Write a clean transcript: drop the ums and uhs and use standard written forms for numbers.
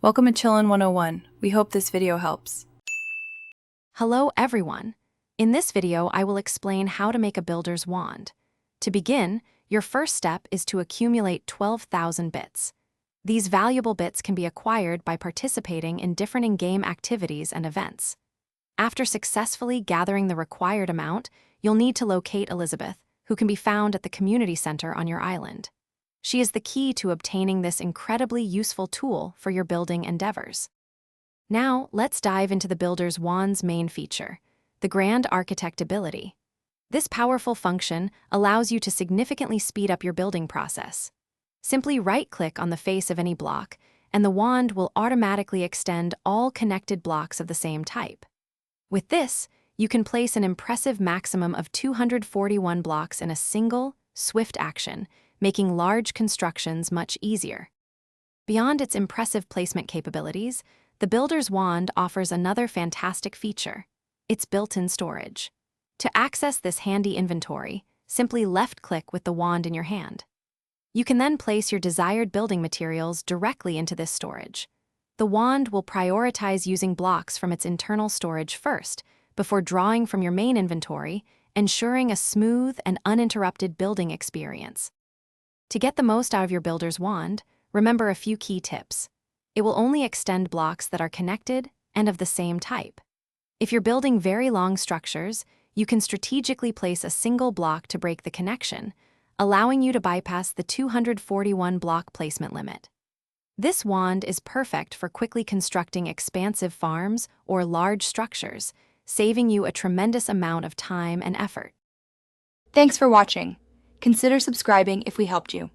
Welcome to Chillin' 101. We hope this video helps. Hello everyone. In this video, I will explain how to make a builder's wand. To begin, your first step is to accumulate 12,000 bits. These valuable bits can be acquired by participating in different in-game activities and events. After successfully gathering the required amount, you'll need to locate Elizabeth, who can be found at the community center on your island. She is the key to obtaining this incredibly useful tool for your building endeavors. Now, let's dive into the builder's wand's main feature, the Grand Architect ability. This powerful function allows you to significantly speed up your building process. Simply right-click on the face of any block, and the wand will automatically extend all connected blocks of the same type. With this, you can place an impressive maximum of 241 blocks in a single, swift action, making large constructions much easier. Beyond its impressive placement capabilities, the builder's wand offers another fantastic feature: its built-in storage. To access this handy inventory, simply left-click with the wand in your hand. You can then place your desired building materials directly into this storage. The wand will prioritize using blocks from its internal storage first, before drawing from your main inventory, ensuring a smooth and uninterrupted building experience. To get the most out of your builder's wand, remember a few key tips. It will only extend blocks that are connected and of the same type. If you're building very long structures, you can strategically place a single block to break the connection, allowing you to bypass the 241 block placement limit. This wand is perfect for quickly constructing expansive farms or large structures, saving you a tremendous amount of time and effort. Thanks for watching. Consider subscribing if we helped you.